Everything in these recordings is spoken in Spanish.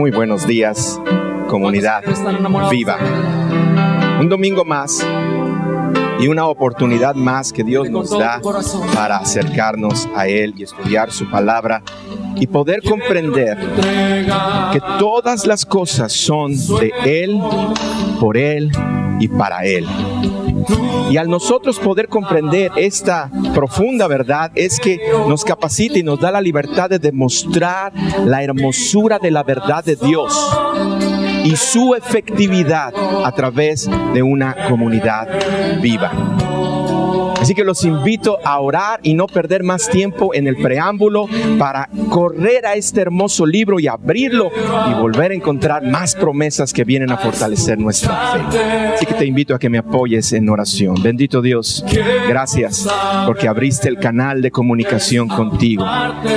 Muy buenos días, comunidad viva. Un domingo más y una oportunidad más que Dios nos da para acercarnos a Él y estudiar su palabra y poder comprender que todas las cosas son de Él, por Él y para Él. Y al nosotros poder comprender esta profunda verdad es que nos capacita y nos da la libertad de demostrar la hermosura de la verdad de Dios y su efectividad a través de una comunidad viva. Así que los invito a orar y no perder más tiempo en el preámbulo para correr a este hermoso libro y abrirlo y volver a encontrar más promesas que vienen a fortalecer nuestra fe. Así que te invito a que me apoyes en oración. Bendito Dios, gracias porque abriste el canal de comunicación contigo.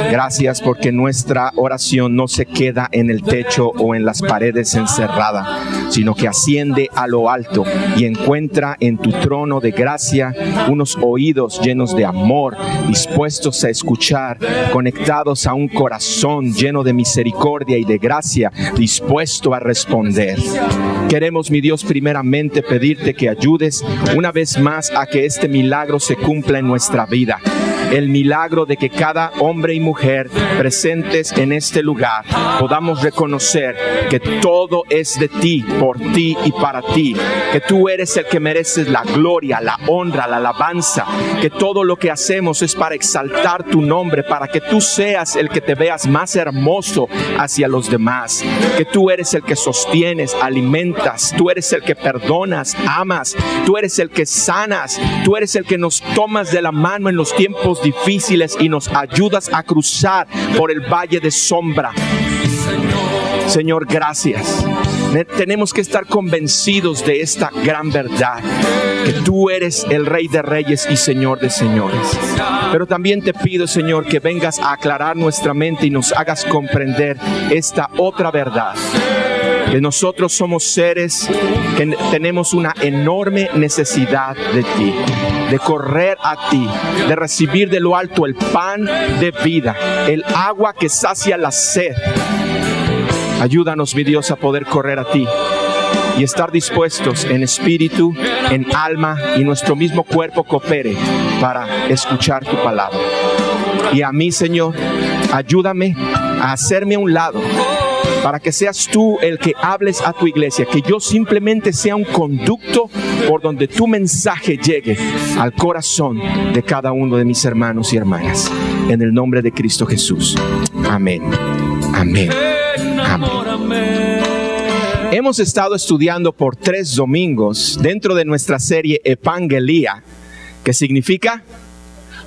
Gracias porque nuestra oración no se queda en el techo o en las paredes encerrada, sino que asciende a lo alto y encuentra en tu trono de gracia unos oídos llenos de amor, dispuestos a escuchar, conectados a un corazón lleno de misericordia y de gracia, dispuesto a responder. Queremos, mi Dios, primeramente pedirte que ayudes una vez más a que este milagro se cumpla en nuestra vida. El milagro de que cada hombre y mujer presentes en este lugar podamos reconocer que todo es de ti, por ti y para ti, que tú eres el que mereces la gloria, la honra, la alabanza, que todo lo que hacemos es para exaltar tu nombre, para que tú seas el que te veas más hermoso hacia los demás, que tú eres el que sostienes, alimentas, tú eres el que perdonas, amas, tú eres el que sanas, tú eres el que nos tomas de la mano en los tiempos difíciles y nos ayudas a cruzar por el valle de sombra. Señor, gracias. Tenemos que estar convencidos de esta gran verdad, que tú eres el Rey de Reyes y Señor de Señores. Pero también te pido, Señor, que vengas a aclarar nuestra mente y nos hagas comprender esta otra verdad, que nosotros somos seres que tenemos una enorme necesidad de ti, de correr a ti, de recibir de lo alto el pan de vida, el agua que sacia la sed. Ayúdanos, mi Dios, a poder correr a ti y estar dispuestos en espíritu, en alma y nuestro mismo cuerpo coopere para escuchar tu palabra. Y a mí, Señor, ayúdame a hacerme a un lado para que seas tú el que hables a tu iglesia, que yo simplemente sea un conducto por donde tu mensaje llegue al corazón de cada uno de mis hermanos y hermanas. En el nombre de Cristo Jesús. Amén. Amén. Amén. Hemos estado estudiando por 3 domingos dentro de nuestra serie Evangelia, que significa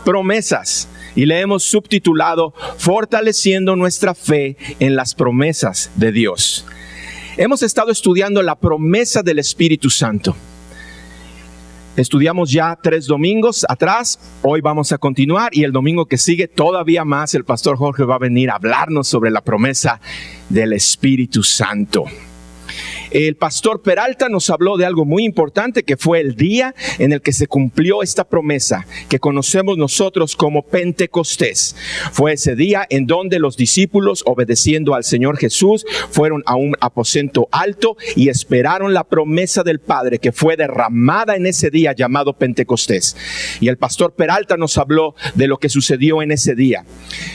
promesas. Y le hemos subtitulado Fortaleciendo nuestra fe en las promesas de Dios. Hemos estado estudiando la promesa del Espíritu Santo. Estudiamos ya 3 domingos atrás, hoy vamos a continuar y el domingo que sigue todavía más el pastor Jorge va a venir a hablarnos sobre la promesa del Espíritu Santo. El pastor Peralta nos habló de algo muy importante, que fue el día en el que se cumplió esta promesa que conocemos nosotros como Pentecostés. Fue ese día en donde los discípulos, obedeciendo al Señor Jesús, fueron a un aposento alto y esperaron la promesa del Padre que fue derramada en ese día llamado Pentecostés. Y el pastor Peralta nos habló de lo que sucedió en ese día.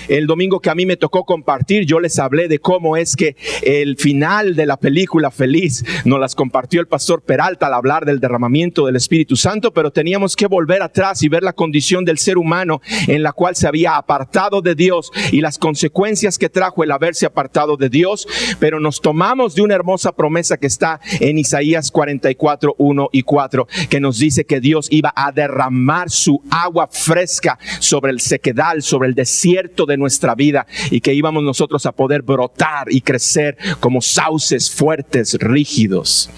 El domingo que a mí me tocó compartir, yo les hablé de cómo es que el final de la película Feliz nos las compartió el pastor Peralta al hablar del derramamiento del Espíritu Santo, pero teníamos que volver atrás y ver la condición del ser humano en la cual se había apartado de Dios y las consecuencias que trajo el haberse apartado de Dios. Pero nos tomamos de una hermosa promesa que está en Isaías 44, 1 y 4, que nos dice que Dios iba a derramar su agua fresca sobre el sequedal, sobre el desierto de nuestra vida, y que íbamos nosotros a poder brotar y crecer como sauces fuertes, rígidos.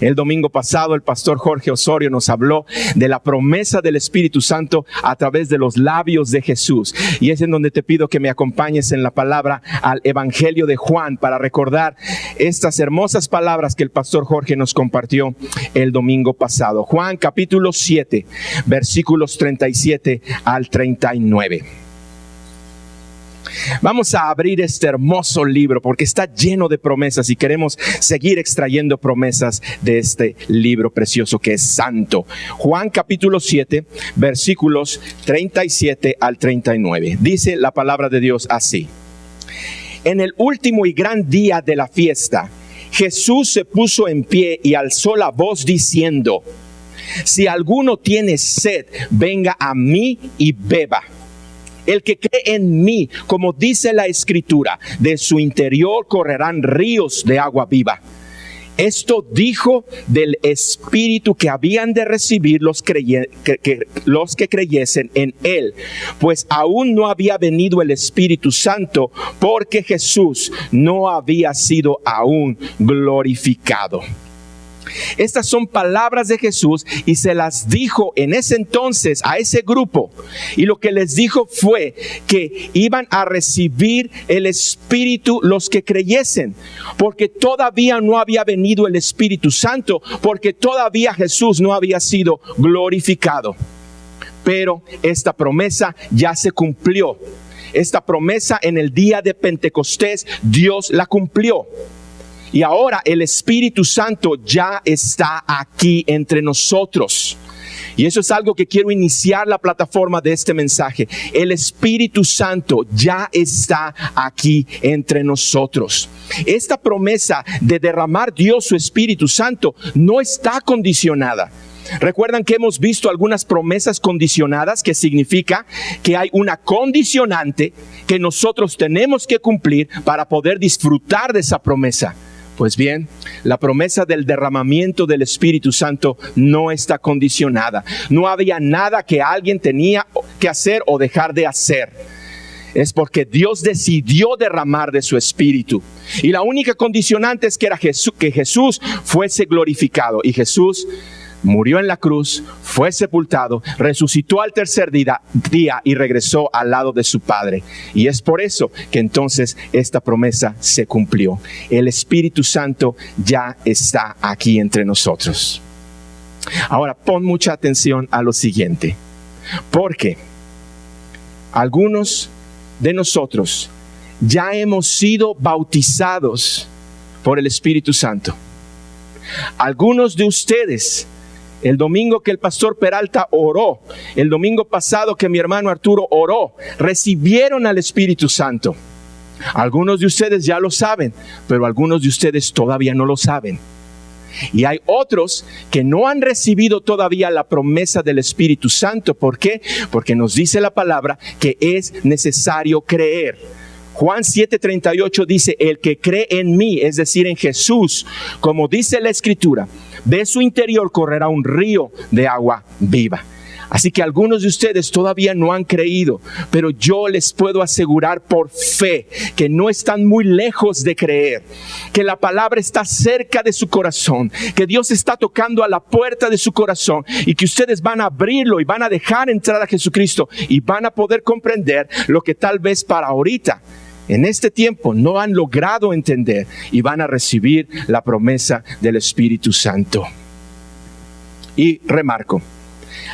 El domingo pasado el pastor Jorge Osorio nos habló de la promesa del Espíritu Santo a través de los labios de Jesús, y es en donde te pido que me acompañes en la palabra al Evangelio de Juan para recordar estas hermosas palabras que el pastor Jorge nos compartió el domingo pasado. Juan capítulo 7 versículos 37 al 39. Vamos a abrir este hermoso libro porque está lleno de promesas y queremos seguir extrayendo promesas de este libro precioso que es santo. Juan capítulo 7, versículos 37 al 39. Dice la palabra de Dios así: En el último y gran día de la fiesta, Jesús se puso en pie y alzó la voz diciendo: Si alguno tiene sed, venga a mí y beba. El que cree en mí, como dice la Escritura, de su interior correrán ríos de agua viva. Esto dijo del Espíritu que habían de recibir los que creyesen en Él, pues aún no había venido el Espíritu Santo, porque Jesús no había sido aún glorificado. Estas son palabras de Jesús y se las dijo en ese entonces a ese grupo. Y lo que les dijo fue que iban a recibir el Espíritu los que creyesen, porque todavía no había venido el Espíritu Santo, porque todavía Jesús no había sido glorificado. Pero esta promesa ya se cumplió. Esta promesa en el día de Pentecostés Dios la cumplió. Y ahora el Espíritu Santo ya está aquí entre nosotros. Y eso es algo que quiero iniciar la plataforma de este mensaje. El Espíritu Santo ya está aquí entre nosotros. Esta promesa de derramar Dios su Espíritu Santo no está condicionada. Recuerdan que hemos visto algunas promesas condicionadas, que significa que hay una condicionante que nosotros tenemos que cumplir para poder disfrutar de esa promesa. Pues bien, la promesa del derramamiento del Espíritu Santo no está condicionada. No había nada que alguien tenía que hacer o dejar de hacer. Es porque Dios decidió derramar de su Espíritu. Y la única condicionante es que Jesús fuese glorificado. Y Jesús murió en la cruz, fue sepultado, resucitó al tercer día y regresó al lado de su Padre. Y es por eso que entonces esta promesa se cumplió. El Espíritu Santo ya está aquí entre nosotros. Ahora pon mucha atención a lo siguiente, porque algunos de nosotros ya hemos sido bautizados por el Espíritu Santo. Algunos de ustedes, el domingo que el pastor Peralta oró, el domingo pasado que mi hermano Arturo oró, recibieron al Espíritu Santo. Algunos de ustedes ya lo saben, pero algunos de ustedes todavía no lo saben. Y hay otros que no han recibido todavía la promesa del Espíritu Santo. ¿Por qué? Porque nos dice la palabra que es necesario creer. Juan 7:38 dice: el que cree en mí, es decir, en Jesús, como dice la Escritura, de su interior correrá un río de agua viva. Así que algunos de ustedes todavía no han creído, pero yo les puedo asegurar por fe que no están muy lejos de creer, que la palabra está cerca de su corazón, que Dios está tocando a la puerta de su corazón y que ustedes van a abrirlo y van a dejar entrar a Jesucristo y van a poder comprender lo que tal vez para ahorita, en este tiempo, no han logrado entender, y van a recibir la promesa del Espíritu Santo. Y remarco,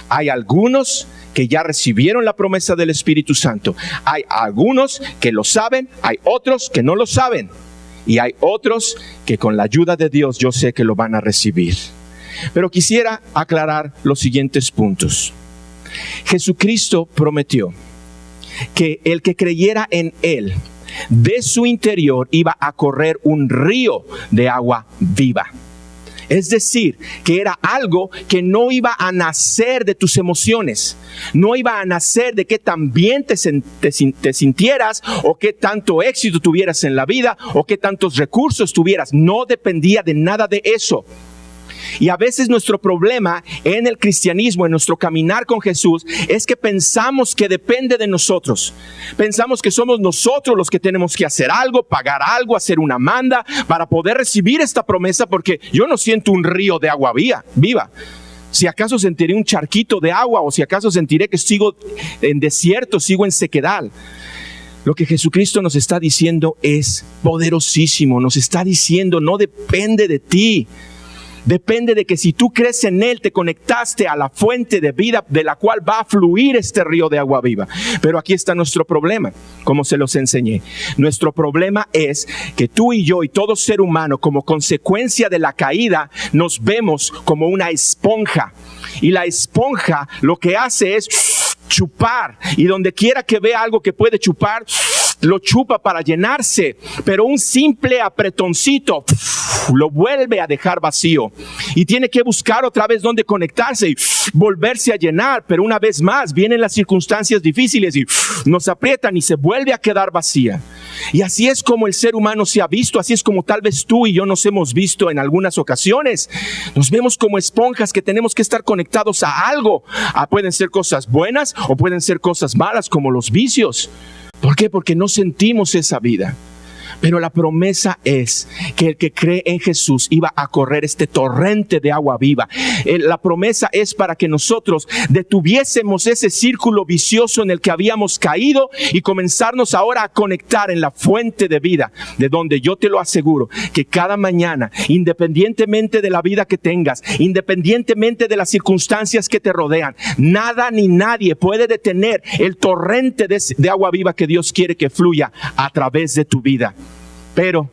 hay algunos que ya recibieron la promesa del Espíritu Santo. Hay algunos que lo saben, hay otros que no lo saben. Y hay otros que con la ayuda de Dios yo sé que lo van a recibir. Pero quisiera aclarar los siguientes puntos. Jesucristo prometió que el que creyera en Él, de su interior iba a correr un río de agua viva. Es decir, que era algo que no iba a nacer de tus emociones, no iba a nacer de qué tan bien te sintieras o qué tanto éxito tuvieras en la vida o qué tantos recursos tuvieras. No dependía de nada de eso. Y a veces nuestro problema en el cristianismo, en nuestro caminar con Jesús, es que pensamos que depende de nosotros. Pensamos que somos nosotros los que tenemos que hacer algo, pagar algo, hacer una manda para poder recibir esta promesa, porque yo no siento un río de agua viva. Si acaso sentiré un charquito de agua, o si acaso sentiré que sigo en desierto, sigo en sequedad. Lo que Jesucristo nos está diciendo es poderosísimo. Nos está diciendo, no depende de ti. Depende de que si tú crees en Él, te conectaste a la fuente de vida de la cual va a fluir este río de agua viva. Pero aquí está nuestro problema, como se los enseñé. Nuestro problema es que tú y yo y todo ser humano, como consecuencia de la caída, nos vemos como una esponja. Y la esponja lo que hace es chupar, y donde quiera que vea algo que puede chupar, lo chupa para llenarse, pero un simple apretoncito lo vuelve a dejar vacío y tiene que buscar otra vez donde conectarse y volverse a llenar. Pero una vez más vienen las circunstancias difíciles y nos aprietan y se vuelve a quedar vacía. Y así es como el ser humano se ha visto, así es como tal vez tú y yo nos hemos visto en algunas ocasiones. Nos vemos como esponjas que tenemos que estar conectados a algo. Pueden ser cosas buenas o pueden ser cosas malas, como los vicios. ¿Por qué? Porque no sentimos esa vida. Pero la promesa es que el que cree en Jesús iba a correr este torrente de agua viva. La promesa es para que nosotros detuviésemos ese círculo vicioso en el que habíamos caído y comenzarnos ahora a conectar en la fuente de vida, de donde yo te lo aseguro que cada mañana, independientemente de la vida que tengas, independientemente de las circunstancias que te rodean, nada ni nadie puede detener el torrente de agua viva que Dios quiere que fluya a través de tu vida. Pero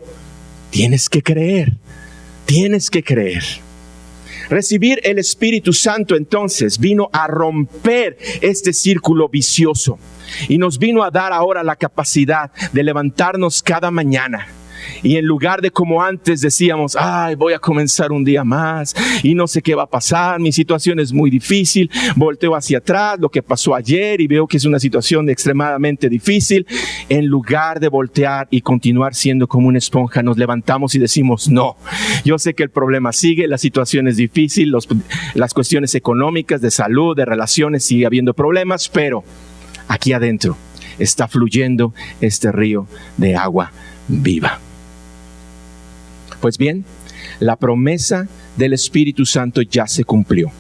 tienes que creer, tienes que creer. Recibir el Espíritu Santo entonces vino a romper este círculo vicioso y nos vino a dar ahora la capacidad de levantarnos cada mañana. Y en lugar de como antes decíamos, voy a comenzar un día más y no sé qué va a pasar, mi situación es muy difícil, volteo hacia atrás, lo que pasó ayer y veo que es una situación extremadamente difícil. En lugar de voltear y continuar siendo como una esponja, nos levantamos y decimos, no, yo sé que el problema sigue, la situación es difícil, las cuestiones económicas, de salud, de relaciones, sigue habiendo problemas, pero aquí adentro está fluyendo este río de agua viva. Pues bien, la promesa del Espíritu Santo ya se cumplió.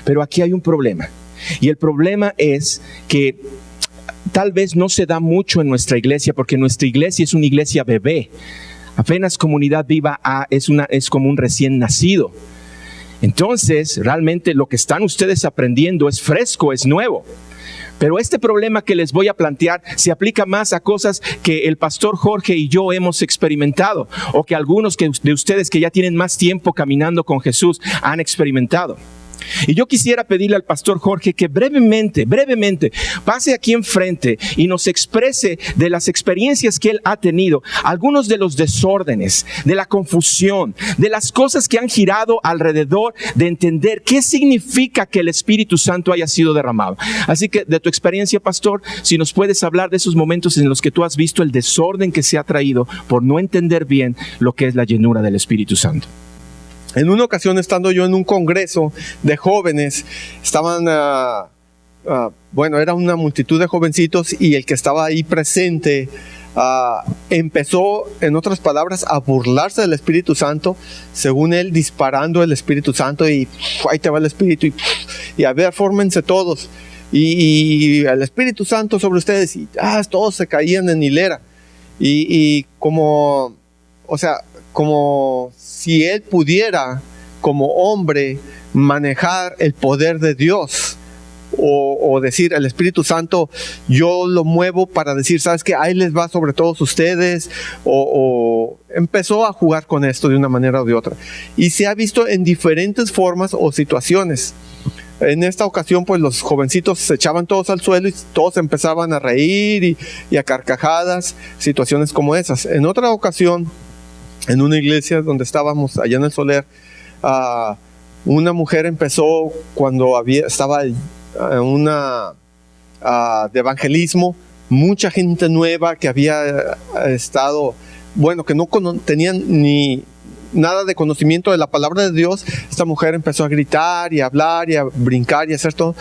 Pero aquí hay un problema. Y el problema es que tal vez no se da mucho en nuestra iglesia, porque nuestra iglesia es una iglesia bebé. Apenas Comunidad Viva es como un recién nacido. Entonces, realmente lo que están ustedes aprendiendo es fresco, es nuevo. Pero este problema que les voy a plantear se aplica más a cosas que el pastor Jorge y yo hemos experimentado, o que algunos de ustedes que ya tienen más tiempo caminando con Jesús han experimentado. Y yo quisiera pedirle al pastor Jorge que brevemente pase aquí enfrente y nos exprese de las experiencias que él ha tenido, algunos de los desórdenes, de la confusión, de las cosas que han girado alrededor de entender qué significa que el Espíritu Santo haya sido derramado. Así que de tu experiencia, pastor, si nos puedes hablar de esos momentos en los que tú has visto el desorden que se ha traído por no entender bien lo que es la llenura del Espíritu Santo. En una ocasión, estando yo en un congreso de jóvenes, estaban, era una multitud de jovencitos, y el que estaba ahí presente empezó, en otras palabras, a burlarse del Espíritu Santo, según él disparando el Espíritu Santo, y ahí te va el Espíritu, y a ver, fórmense todos, y el Espíritu Santo sobre ustedes, y todos se caían en hilera, y como si él pudiera, como hombre, manejar el poder de Dios, o decir, el Espíritu Santo, yo lo muevo para decir, ¿sabes qué? Ahí les va sobre todos ustedes, o empezó a jugar con esto de una manera o de otra. Y se ha visto en diferentes formas o situaciones. En esta ocasión, pues los jovencitos se echaban todos al suelo y todos empezaban a reír y a carcajadas, situaciones como esas. En otra ocasión, en una iglesia donde estábamos allá en el Soler, una mujer empezó cuando estaba en una de evangelismo, mucha gente nueva que había estado, que no tenían ni nada de conocimiento de la palabra de Dios. Esta mujer empezó a gritar y a hablar y a brincar y a hacer todo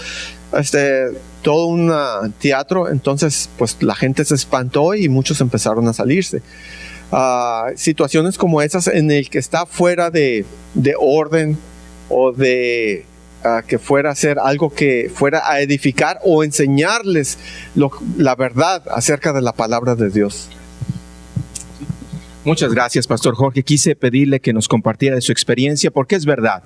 un teatro. Entonces pues la gente se espantó y muchos empezaron a salirse. Situaciones como esas en el que está fuera de orden, o de que fuera a hacer algo que fuera a edificar o enseñarles la verdad acerca de la palabra de Dios. Muchas gracias, Pastor Jorge. Quise pedirle que nos compartiera de su experiencia porque es verdad,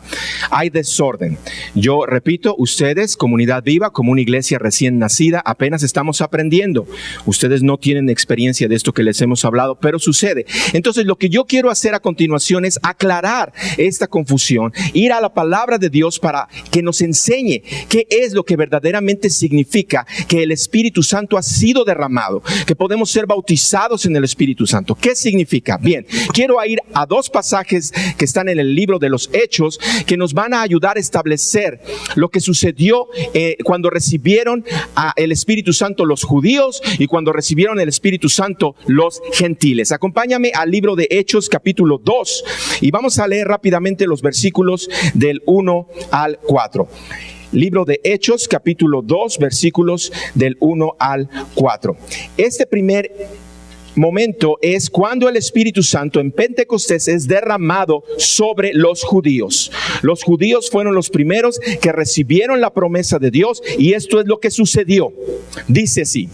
hay desorden. Yo repito, ustedes, Comunidad Viva, como una iglesia recién nacida, apenas estamos aprendiendo. Ustedes no tienen experiencia de esto que les hemos hablado, pero sucede. Entonces, lo que yo quiero hacer a continuación es aclarar esta confusión, ir a la palabra de Dios para que nos enseñe qué es lo que verdaderamente significa que el Espíritu Santo ha sido derramado, que podemos ser bautizados en el Espíritu Santo. ¿Qué significa? Bien, quiero ir a dos pasajes que están en el libro de los Hechos que nos van a ayudar a establecer lo que sucedió cuando recibieron el Espíritu Santo los judíos y cuando recibieron el Espíritu Santo los gentiles. Acompáñame al libro de Hechos capítulo 2 y vamos a leer rápidamente los versículos del 1 al 4. Libro de Hechos capítulo 2 versículos del 1 al 4. Este primer momento es cuando el Espíritu Santo en Pentecostés es derramado sobre los judíos. Los judíos fueron los primeros que recibieron la promesa de Dios y esto es lo que sucedió. Dice así: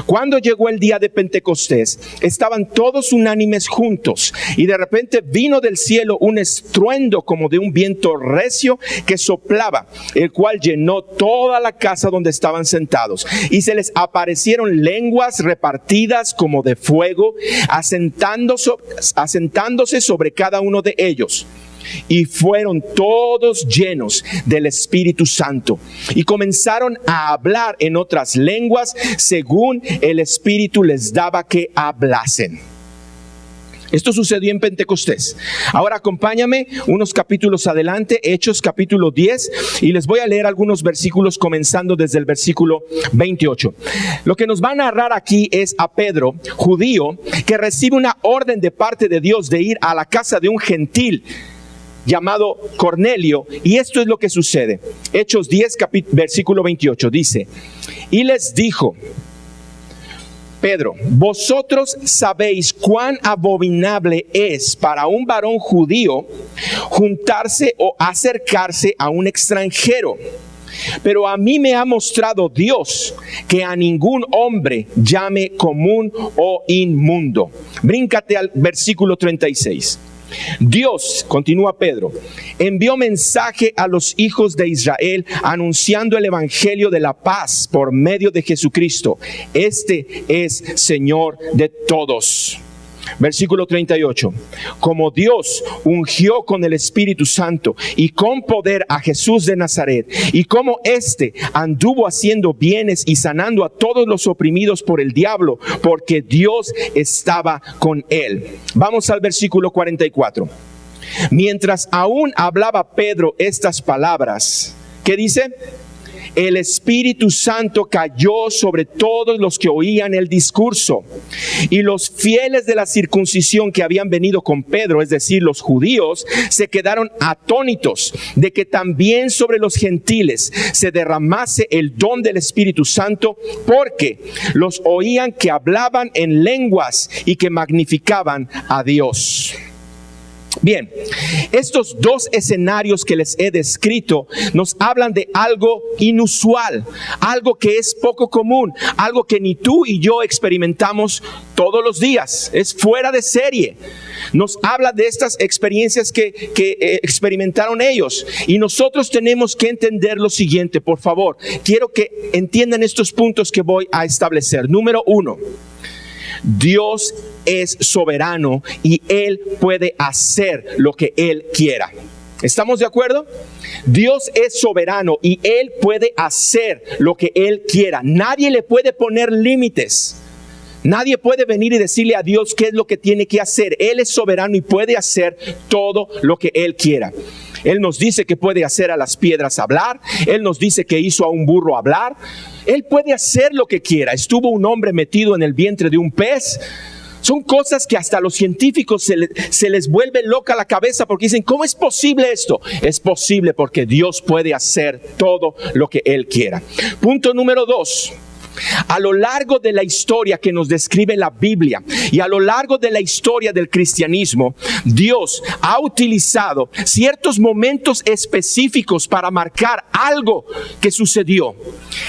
cuando llegó el día de Pentecostés, estaban todos unánimes juntos y de repente vino del cielo un estruendo como de un viento recio que soplaba, el cual llenó toda la casa donde estaban sentados y se les aparecieron lenguas repartidas como de fuego, asentándose sobre cada uno de ellos. Y fueron todos llenos del Espíritu Santo y comenzaron a hablar en otras lenguas según el Espíritu les daba que hablasen. Esto sucedió en Pentecostés. Ahora acompáñame unos capítulos adelante, Hechos capítulo 10, y les voy a leer algunos versículos comenzando desde el versículo 28. Lo que nos va a narrar aquí es a Pedro, judío, que recibe una orden de parte de Dios de ir a la casa de un gentil llamado Cornelio, y esto es lo que sucede. Hechos 10, versículo 28, dice: y les dijo Pedro: vosotros sabéis cuán abominable es para un varón judío juntarse o acercarse a un extranjero. Pero a mí me ha mostrado Dios que a ningún hombre llame común o inmundo. Bríncate al versículo 36. Dios, continúa Pedro, envió mensaje a los hijos de Israel anunciando el evangelio de la paz por medio de Jesucristo. Este es Señor de todos. Versículo 38. Como Dios ungió con el Espíritu Santo y con poder a Jesús de Nazaret, y como éste anduvo haciendo bienes y sanando a todos los oprimidos por el diablo, porque Dios estaba con él. Vamos al versículo 44. Mientras aún hablaba Pedro estas palabras, ¿qué dice? El Espíritu Santo cayó sobre todos los que oían el discurso, y los fieles de la circuncisión que habían venido con Pedro, es decir, los judíos, se quedaron atónitos de que también sobre los gentiles se derramase el don del Espíritu Santo, porque los oían que hablaban en lenguas y que magnificaban a Dios. Bien, estos dos escenarios que les he descrito nos hablan de algo inusual, algo que es poco común, algo que ni tú y yo experimentamos todos los días, es fuera de serie. Nos habla de estas experiencias que experimentaron ellos, y nosotros tenemos que entender lo siguiente. Por favor, quiero que entiendan estos puntos que voy a establecer. Número 1. Dios es soberano y Él puede hacer lo que Él quiera. ¿Estamos de acuerdo? Dios es soberano y Él puede hacer lo que Él quiera. Nadie le puede poner límites. Nadie puede venir y decirle a Dios qué es lo que tiene que hacer. Él es soberano y puede hacer todo lo que Él quiera. Él nos dice que puede hacer a las piedras hablar. Él nos dice que hizo a un burro hablar. Él puede hacer lo que quiera. Estuvo un hombre metido en el vientre de un pez. Son cosas que hasta a los científicos se les vuelve loca la cabeza, porque dicen, ¿cómo es posible esto? Es posible porque Dios puede hacer todo lo que Él quiera. Punto número 2. A lo largo de la historia que nos describe la Biblia y a lo largo de la historia del cristianismo, Dios ha utilizado ciertos momentos específicos para marcar algo que sucedió.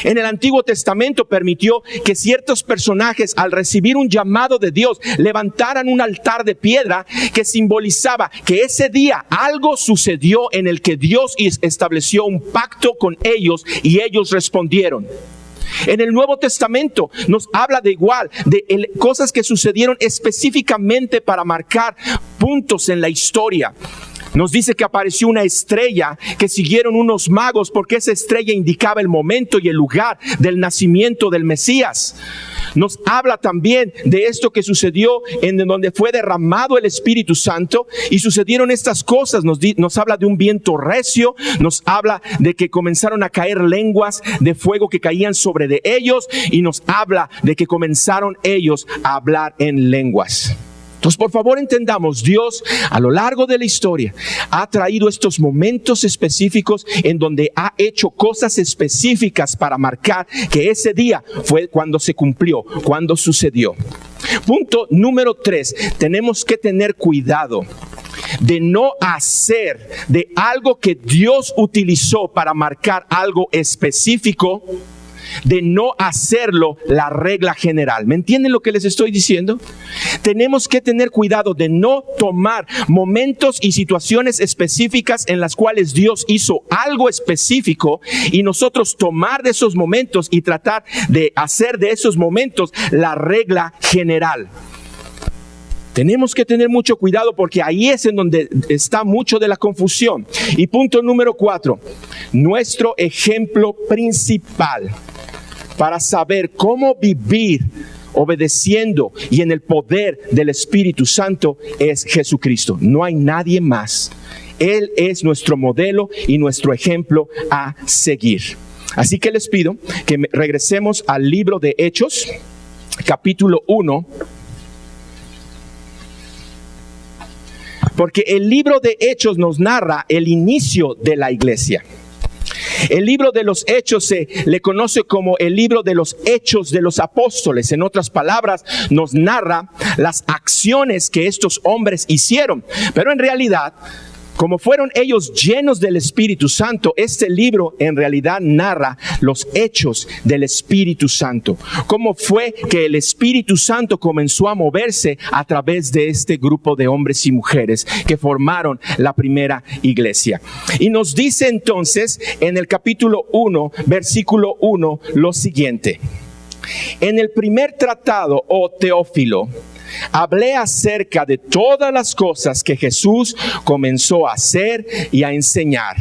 En el Antiguo Testamento permitió que ciertos personajes, al recibir un llamado de Dios, levantaran un altar de piedra que simbolizaba que ese día algo sucedió en el que Dios estableció un pacto con ellos y ellos respondieron. En el Nuevo Testamento nos habla de cosas que sucedieron específicamente para marcar puntos en la historia. Nos dice que apareció una estrella que siguieron unos magos porque esa estrella indicaba el momento y el lugar del nacimiento del Mesías. Nos habla también de esto que sucedió en donde fue derramado el Espíritu Santo y sucedieron estas cosas. Nos habla de un viento recio, nos habla de que comenzaron a caer lenguas de fuego que caían sobre de ellos y nos habla de que comenzaron ellos a hablar en lenguas. Entonces, por favor, entendamos, Dios a lo largo de la historia ha traído estos momentos específicos en donde ha hecho cosas específicas para marcar que ese día fue cuando se cumplió, cuando sucedió. Punto número 3, tenemos que tener cuidado de no hacer de algo que Dios utilizó para marcar algo específico, de no hacerlo la regla general. ¿Me entienden lo que les estoy diciendo? Tenemos que tener cuidado de no tomar momentos y situaciones específicas en las cuales Dios hizo algo específico y nosotros tomar de esos momentos y tratar de hacer de esos momentos la regla general. Tenemos que tener mucho cuidado porque ahí es en donde está mucho de la confusión. Y punto número 4, nuestro ejemplo principal para saber cómo vivir obedeciendo y en el poder del Espíritu Santo es Jesucristo. No hay nadie más. Él es nuestro modelo y nuestro ejemplo a seguir. Así que les pido que regresemos al libro de Hechos, capítulo 1. Porque el libro de Hechos nos narra el inicio de la iglesia. El libro de los Hechos se le conoce como el libro de los Hechos de los Apóstoles. En otras palabras, nos narra las acciones que estos hombres hicieron. Pero en realidad, como fueron ellos llenos del Espíritu Santo, este libro en realidad narra los hechos del Espíritu Santo. Cómo fue que el Espíritu Santo comenzó a moverse a través de este grupo de hombres y mujeres que formaron la primera iglesia. Y nos dice entonces en el capítulo 1, versículo 1, lo siguiente. En el primer tratado, oh Teófilo, hablé acerca de todas las cosas que Jesús comenzó a hacer y a enseñar.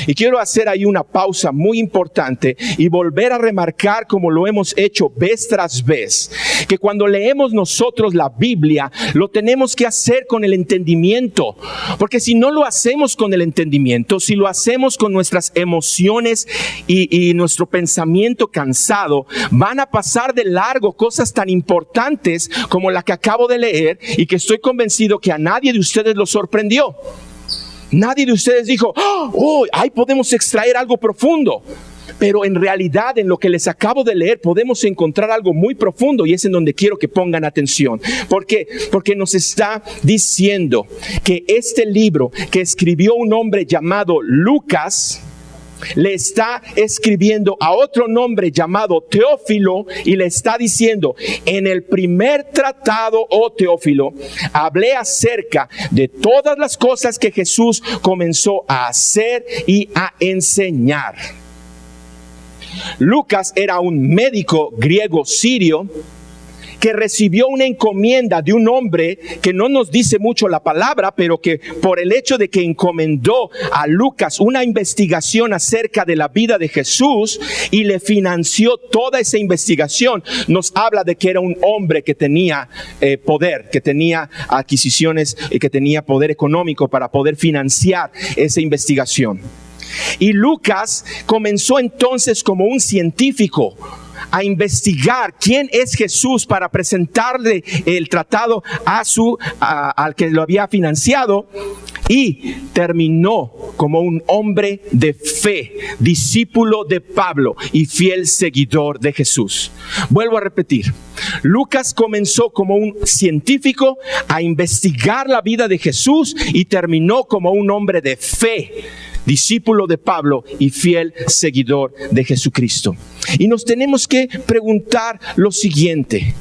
Y quiero hacer ahí una pausa muy importante y volver a remarcar, como lo hemos hecho vez tras vez, que cuando leemos nosotros la Biblia, lo tenemos que hacer con el entendimiento. Porque si no lo hacemos con el entendimiento, si lo hacemos con nuestras emociones y nuestro pensamiento cansado, van a pasar de largo cosas tan importantes como la que acabo de leer y que estoy convencido que a nadie de ustedes lo sorprendió. Nadie de ustedes dijo, ahí podemos extraer algo profundo. Pero en realidad, en lo que les acabo de leer, podemos encontrar algo muy profundo y es en donde quiero que pongan atención. ¿Por qué? Porque nos está diciendo que este libro que escribió un hombre llamado Lucas, le está escribiendo a otro nombre llamado Teófilo y le está diciendo: en el primer tratado, oh Teófilo, hablé acerca de todas las cosas que Jesús comenzó a hacer y a enseñar. Lucas era un médico griego sirio que recibió una encomienda de un hombre que no nos dice mucho la palabra, pero que por el hecho de que encomendó a Lucas una investigación acerca de la vida de Jesús y le financió toda esa investigación, nos habla de que era un hombre que tenía poder, que tenía adquisiciones y que tenía poder económico para poder financiar esa investigación. Y Lucas comenzó entonces como un científico a investigar quién es Jesús para presentarle el tratado al que lo había financiado. y terminó como un hombre de fe, discípulo de Pablo y fiel seguidor de Jesús. Vuelvo a repetir, Lucas comenzó como un científico a investigar la vida de Jesús y terminó como un hombre de fe, discípulo de Pablo y fiel seguidor de Jesucristo. Y nos tenemos que preguntar lo siguiente: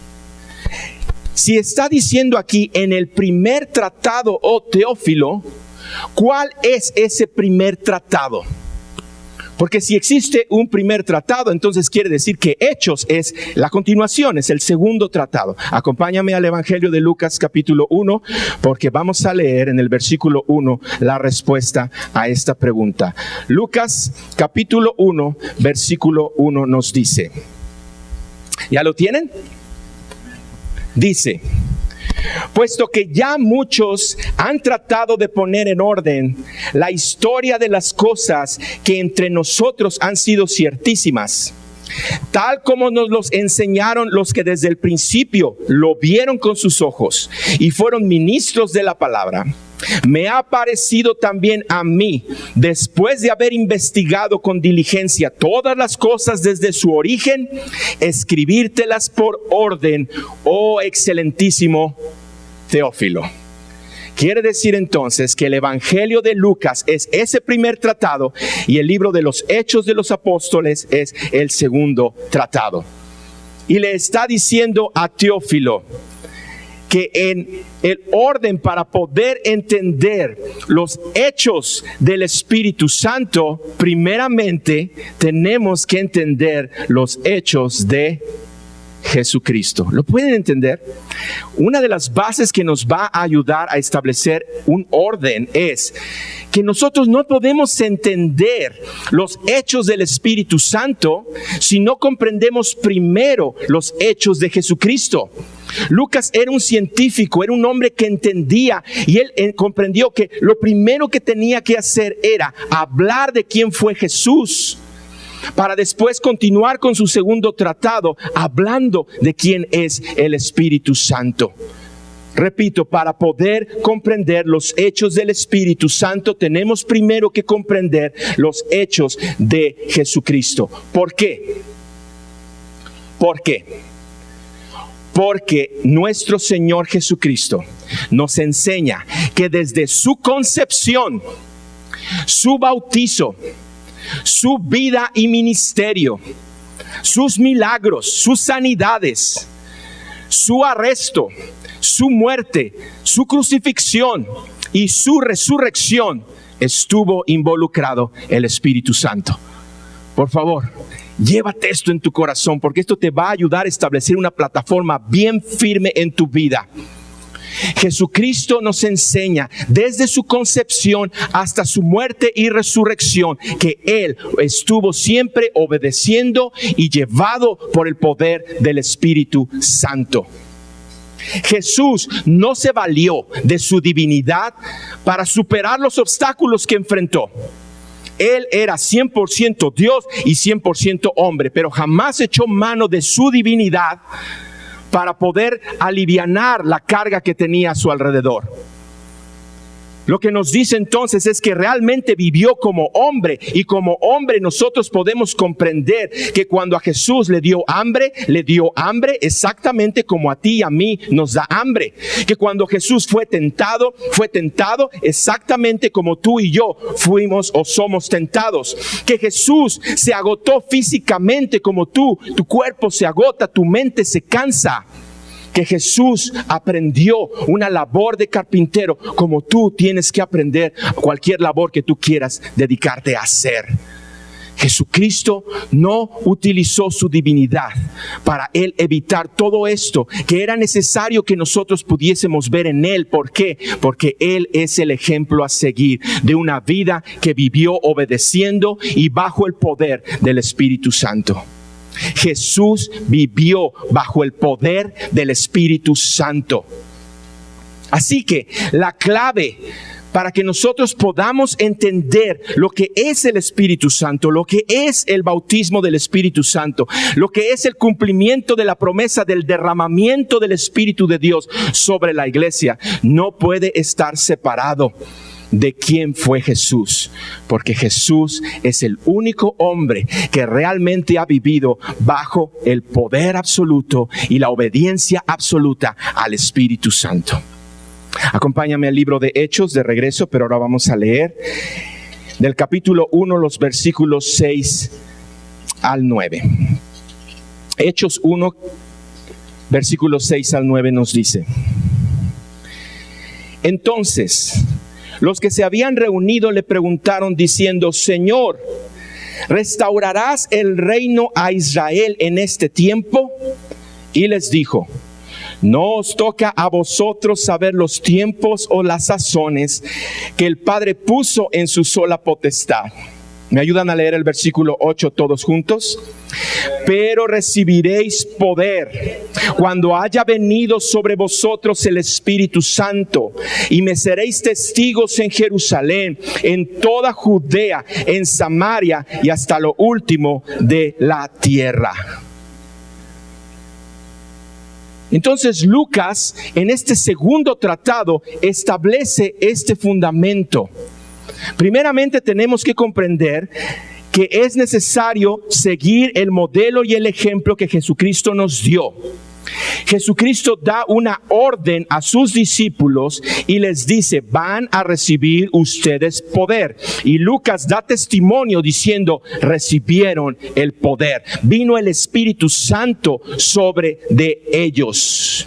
si está diciendo aquí en el primer tratado, oh Teófilo, ¿cuál es ese primer tratado? Porque si existe un primer tratado, entonces quiere decir que Hechos es la continuación, es el segundo tratado. Acompáñame al Evangelio de Lucas capítulo 1, porque vamos a leer en el versículo 1 la respuesta a esta pregunta. Lucas capítulo 1, versículo 1 nos dice, ¿ya lo tienen? Dice: puesto que ya muchos han tratado de poner en orden la historia de las cosas que entre nosotros han sido ciertísimas, tal como nos los enseñaron los que desde el principio lo vieron con sus ojos y fueron ministros de la palabra, me ha parecido también a mí, después de haber investigado con diligencia todas las cosas desde su origen, escribírtelas por orden, oh excelentísimo Teófilo. Quiere decir entonces que el Evangelio de Lucas es ese primer tratado y el libro de los Hechos de los Apóstoles es el segundo tratado. Y le está diciendo a Teófilo que en el orden para poder entender los hechos del Espíritu Santo, primeramente tenemos que entender los hechos de Jesucristo. ¿Lo pueden entender? Una de las bases que nos va a ayudar a establecer un orden es que nosotros no podemos entender los hechos del Espíritu Santo si no comprendemos primero los hechos de Jesucristo. Lucas era un científico, era un hombre que entendía y él comprendió que lo primero que tenía que hacer era hablar de quién fue Jesús, para después continuar con su segundo tratado hablando de quién es el Espíritu Santo. Repito, para poder comprender los hechos del Espíritu Santo tenemos primero que comprender los hechos de Jesucristo. ¿Por qué? ¿Por qué? Porque nuestro Señor Jesucristo nos enseña que desde su concepción, su bautizo, su vida y ministerio, sus milagros, sus sanidades, su arresto, su muerte, su crucifixión y su resurrección, estuvo involucrado el Espíritu Santo. Por favor, llévate esto en tu corazón, porque esto te va a ayudar a establecer una plataforma bien firme en tu vida. Jesucristo nos enseña desde su concepción hasta su muerte y resurrección que Él estuvo siempre obedeciendo y llevado por el poder del Espíritu Santo. Jesús no se valió de su divinidad para superar los obstáculos que enfrentó. Él era 100% Dios y 100% hombre, pero jamás echó mano de su divinidad para poder alivianar la carga que tenía a su alrededor. Lo que nos dice entonces es que realmente vivió como hombre, y como hombre nosotros podemos comprender que cuando a Jesús le dio hambre exactamente como a ti y a mí nos da hambre. Que cuando Jesús fue tentado exactamente como tú y yo fuimos o somos tentados. Que Jesús se agotó físicamente como tú, tu cuerpo se agota, tu mente se cansa. Que Jesús aprendió una labor de carpintero como tú tienes que aprender cualquier labor que tú quieras dedicarte a hacer. Jesucristo no utilizó su divinidad para Él evitar todo esto que era necesario que nosotros pudiésemos ver en Él. ¿Por qué? Porque Él es el ejemplo a seguir de una vida que vivió obedeciendo y bajo el poder del Espíritu Santo. Jesús vivió bajo el poder del Espíritu Santo. Así que la clave para que nosotros podamos entender lo que es el Espíritu Santo, lo que es el bautismo del Espíritu Santo, lo que es el cumplimiento de la promesa del derramamiento del Espíritu de Dios sobre la iglesia, no puede estar separado de quién fue Jesús, porque Jesús es el único hombre que realmente ha vivido bajo el poder absoluto y la obediencia absoluta al Espíritu Santo. Acompáñame al libro de Hechos de regreso, pero ahora vamos a leer del capítulo 1, los versículos 6 al 9. Hechos 1, versículos 6 al 9 nos dice: entonces, los que se habían reunido le preguntaron diciendo: Señor, ¿restaurarás el reino a Israel en este tiempo? Y les dijo: no os toca a vosotros saber los tiempos o las sazones que el Padre puso en su sola potestad. ¿Me ayudan a leer el versículo 8 todos juntos? Pero recibiréis poder cuando haya venido sobre vosotros el Espíritu Santo, y me seréis testigos en Jerusalén, en toda Judea, en Samaria y hasta lo último de la tierra. Entonces Lucas, en este segundo tratado, establece este fundamento. Primeramente tenemos que comprender que es necesario seguir el modelo y el ejemplo que Jesucristo nos dio. Jesucristo da una orden a sus discípulos y les dice: van a recibir ustedes poder. Y Lucas da testimonio diciendo: recibieron el poder. Vino el Espíritu Santo sobre de ellos.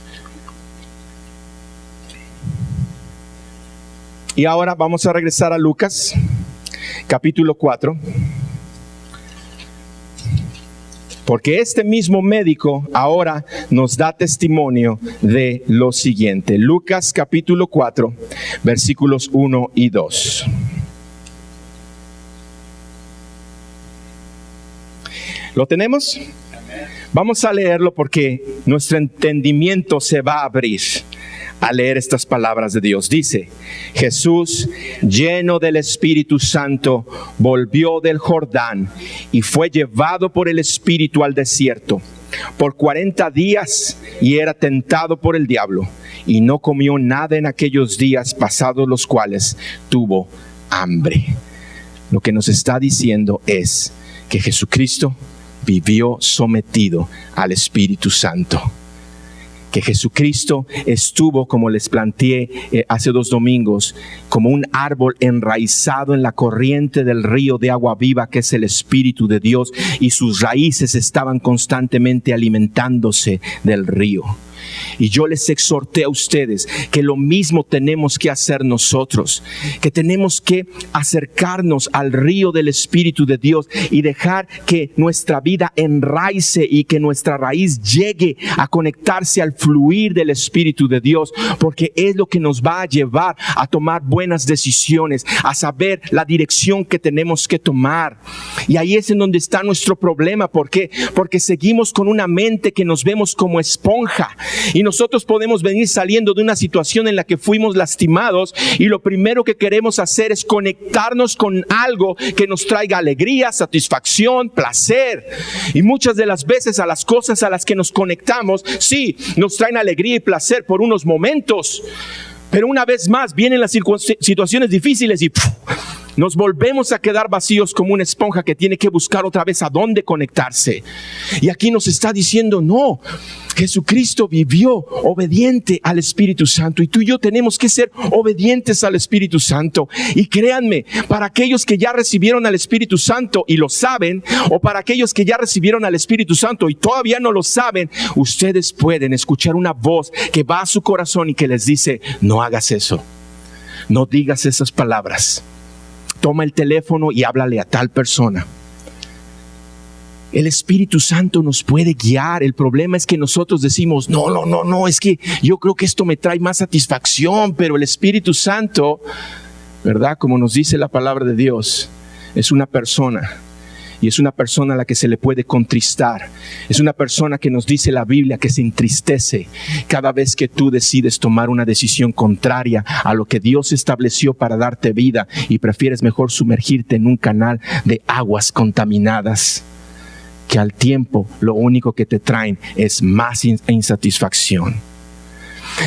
Y ahora vamos a regresar a Lucas, capítulo 4. Porque este mismo médico ahora nos da testimonio de lo siguiente. Lucas capítulo 4, versículos 1 y 2. ¿Lo tenemos? Vamos a leerlo porque nuestro entendimiento se va a abrir al leer estas palabras de Dios. Dice: Jesús, lleno del Espíritu Santo, volvió del Jordán y fue llevado por el Espíritu al desierto por 40 días y era tentado por el diablo, y no comió nada en aquellos días, pasados los cuales tuvo hambre. Lo que nos está diciendo es que Jesucristo vivió sometido al Espíritu Santo. Que Jesucristo estuvo, como les planteé hace 2 domingos, como un árbol enraizado en la corriente del río de agua viva que es el Espíritu de Dios, y sus raíces estaban constantemente alimentándose del río. Y yo les exhorté a ustedes que lo mismo tenemos que hacer nosotros, que tenemos que acercarnos al río del Espíritu de Dios y dejar que nuestra vida enraice y que nuestra raíz llegue a conectarse al fluir del Espíritu de Dios, porque es lo que nos va a llevar a tomar buenas decisiones, a saber la dirección que tenemos que tomar. Y ahí es en donde está nuestro problema. ¿Por qué? Porque seguimos con una mente que nos vemos como esponja. Y nosotros podemos venir saliendo de una situación en la que fuimos lastimados, y lo primero que queremos hacer es conectarnos con algo que nos traiga alegría, satisfacción, placer. Y muchas de las veces a las cosas a las que nos conectamos, sí, nos traen alegría y placer por unos momentos, pero una vez más vienen las situaciones difíciles y nos volvemos a quedar vacíos como una esponja que tiene que buscar otra vez a dónde conectarse. Y aquí nos está diciendo: no, Jesucristo vivió obediente al Espíritu Santo, y tú y yo tenemos que ser obedientes al Espíritu Santo. Y créanme, para aquellos que ya recibieron al Espíritu Santo y lo saben, o para aquellos que ya recibieron al Espíritu Santo y todavía no lo saben, ustedes pueden escuchar una voz que va a su corazón y que les dice: no hagas eso, no digas esas palabras. Toma el teléfono y háblale a tal persona. El Espíritu Santo nos puede guiar. El problema es que nosotros decimos: no, es que yo creo que esto me trae más satisfacción. Pero el Espíritu Santo, ¿verdad? Como nos dice la palabra de Dios, es una persona. Y es una persona a la que se le puede contristar. Es una persona que nos dice la Biblia que se entristece cada vez que tú decides tomar una decisión contraria a lo que Dios estableció para darte vida, y prefieres mejor sumergirte en un canal de aguas contaminadas, que al tiempo lo único que te traen es más insatisfacción.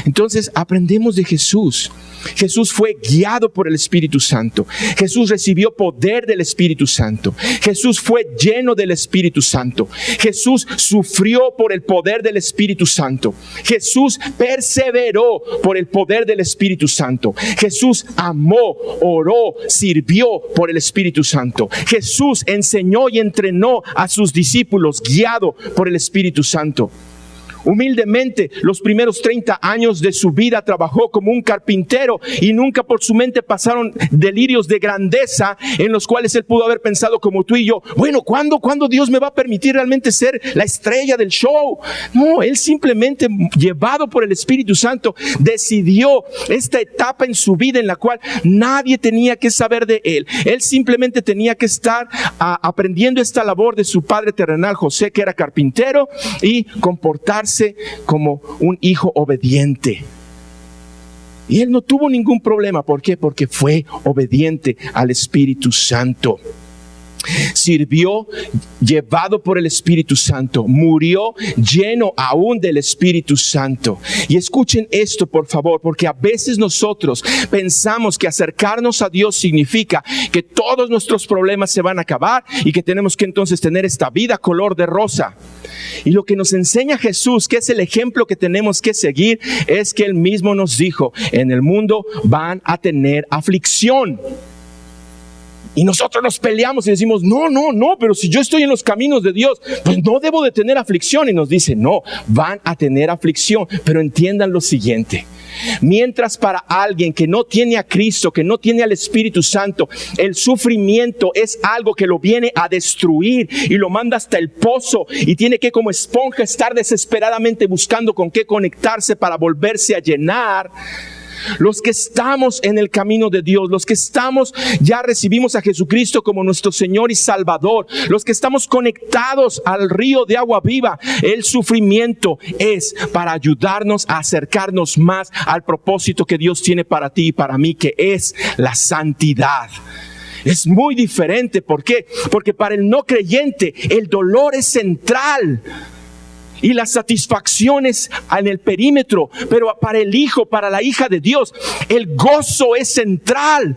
Entonces aprendemos de Jesús. Jesús fue guiado por el Espíritu Santo. Jesús recibió poder del Espíritu Santo. Jesús fue lleno del Espíritu Santo. Jesús sufrió por el poder del Espíritu Santo. Jesús perseveró por el poder del Espíritu Santo. Jesús amó, oró, sirvió por el Espíritu Santo. Jesús enseñó y entrenó a sus discípulos guiado por el Espíritu Santo. Humildemente, los primeros 30 años de su vida trabajó como un carpintero y nunca por su mente pasaron delirios de grandeza en los cuales él pudo haber pensado como tú y yo, bueno, ¿cuándo Dios me va a permitir realmente ser la estrella del show? No, él simplemente, llevado por el Espíritu Santo, decidió esta etapa en su vida en la cual nadie tenía que saber de él. Él simplemente tenía que estar aprendiendo esta labor de su padre terrenal, José, que era carpintero, y comportarse como un hijo obediente. Y él no tuvo ningún problema. ¿Por qué? Porque fue obediente al Espíritu Santo. Sirvió llevado por el Espíritu Santo, murió lleno aún del Espíritu Santo. Y escuchen esto, por favor, porque a veces nosotros pensamos que acercarnos a Dios significa que todos nuestros problemas se van a acabar y que tenemos que entonces tener esta vida color de rosa. Y lo que nos enseña Jesús, que es el ejemplo que tenemos que seguir, es que Él mismo nos dijo: en el mundo van a tener aflicción. Y nosotros nos peleamos y decimos, no, pero si yo estoy en los caminos de Dios, pues no debo de tener aflicción. Y nos dice, no, van a tener aflicción. Pero entiendan lo siguiente: mientras para alguien que no tiene a Cristo, que no tiene al Espíritu Santo, el sufrimiento es algo que lo viene a destruir y lo manda hasta el pozo y tiene que, como esponja, estar desesperadamente buscando con qué conectarse para volverse a llenar. Los que estamos en el camino de Dios, los que ya recibimos a Jesucristo como nuestro Señor y Salvador, los que estamos conectados al río de agua viva, el sufrimiento es para ayudarnos a acercarnos más al propósito que Dios tiene para ti y para mí, que es la santidad. Es muy diferente. ¿Por qué? Porque para el no creyente el dolor es central y las satisfacciones en el perímetro, pero para el hijo, para la hija de Dios, el gozo es central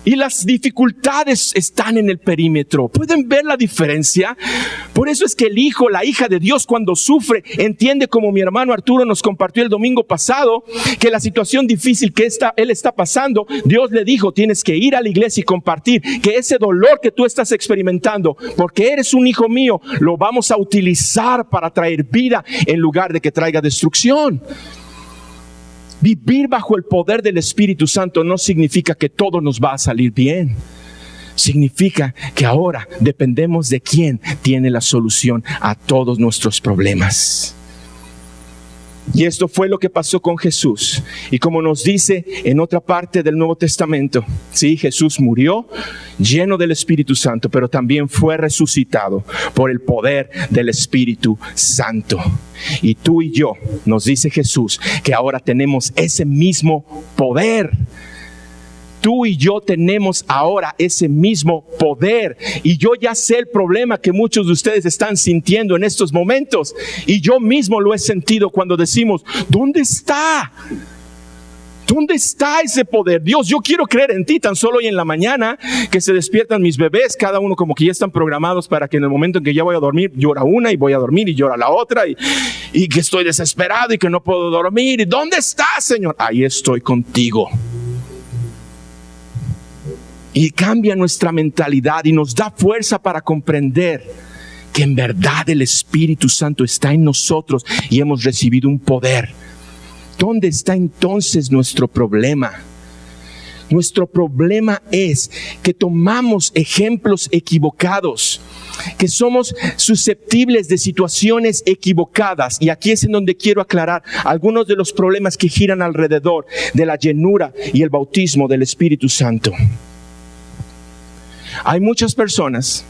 y las dificultades están en el perímetro. ¿Pueden ver la diferencia? Por eso es que el hijo, la hija de Dios, cuando sufre, entiende, como mi hermano Arturo nos compartió el domingo pasado, que la situación difícil que él está pasando, Dios le dijo: tienes que ir a la iglesia y compartir que ese dolor que tú estás experimentando, porque eres un hijo mío, lo vamos a utilizar para traer vida en lugar de que traiga destrucción. Vivir bajo el poder del Espíritu Santo no significa que todo nos va a salir bien. Significa que ahora dependemos de quien tiene la solución a todos nuestros problemas. Y esto fue lo que pasó con Jesús. Y como nos dice en otra parte del Nuevo Testamento, sí, Jesús murió lleno del Espíritu Santo, pero también fue resucitado por el poder del Espíritu Santo. Y tú y yo, nos dice Jesús, que ahora tenemos ese mismo poder. Tú y yo tenemos ahora ese mismo poder. Y yo ya sé el problema que muchos de ustedes están sintiendo en estos momentos. Y yo mismo lo he sentido cuando decimos, ¿dónde está? ¿Dónde está ese poder? Dios, yo quiero creer en ti. Tan solo hoy en la mañana que se despiertan mis bebés, cada uno como que ya están programados para que en el momento en que ya voy a dormir, llora una y voy a dormir y llora la otra. Y que estoy desesperado y que no puedo dormir. ¿Y dónde estás, Señor? Ahí estoy contigo. Y cambia nuestra mentalidad y nos da fuerza para comprender que en verdad el Espíritu Santo está en nosotros y hemos recibido un poder. ¿Dónde está entonces nuestro problema? Nuestro problema es que tomamos ejemplos equivocados, que somos susceptibles de situaciones equivocadas. Y aquí es en donde quiero aclarar algunos de los problemas que giran alrededor de la llenura y el bautismo del Espíritu Santo. Hay muchas personas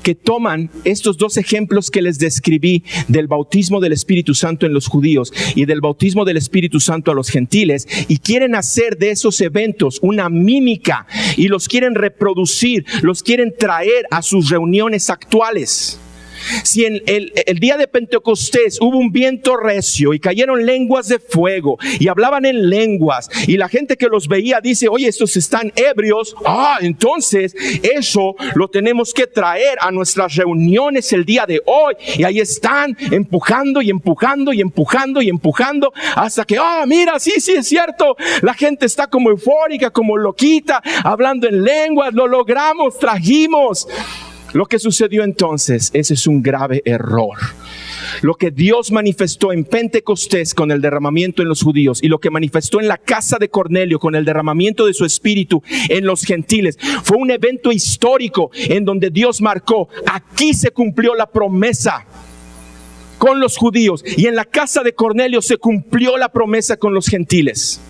que toman estos dos ejemplos que les describí, del bautismo del Espíritu Santo en los judíos y del bautismo del Espíritu Santo a los gentiles, y quieren hacer de esos eventos una mímica y los quieren reproducir, los quieren traer a sus reuniones actuales. Si en el día de Pentecostés hubo un viento recio y cayeron lenguas de fuego y hablaban en lenguas y la gente que los veía dice, oye, estos están ebrios, entonces eso lo tenemos que traer a nuestras reuniones el día de hoy, y ahí están empujando y empujando y empujando y empujando hasta que, mira, sí es cierto, la gente está como eufórica, como loquita, hablando en lenguas, lo logramos, trajimos. Lo que sucedió entonces, ese es un grave error. Lo que Dios manifestó en Pentecostés con el derramamiento en los judíos y lo que manifestó en la casa de Cornelio con el derramamiento de su espíritu en los gentiles fue un evento histórico en donde Dios marcó, aquí se cumplió la promesa con los judíos, y en la casa de Cornelio se cumplió la promesa con los gentiles.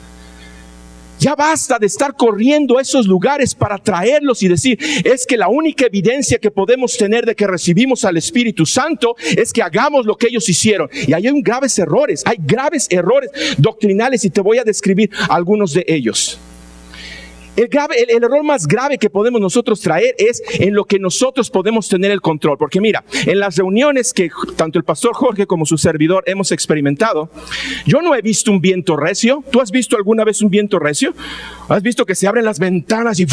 Ya basta de estar corriendo a esos lugares para traerlos y decir, es que la única evidencia que podemos tener de que recibimos al Espíritu Santo es que hagamos lo que ellos hicieron. Y ahí hay graves errores doctrinales, y te voy a describir algunos de ellos. El error más grave que podemos nosotros traer es en lo que nosotros podemos tener el control. Porque mira, en las reuniones que tanto el pastor Jorge como su servidor hemos experimentado, yo no he visto un viento recio. ¿Tú has visto alguna vez un viento recio? ¿Has visto que se abren las ventanas y...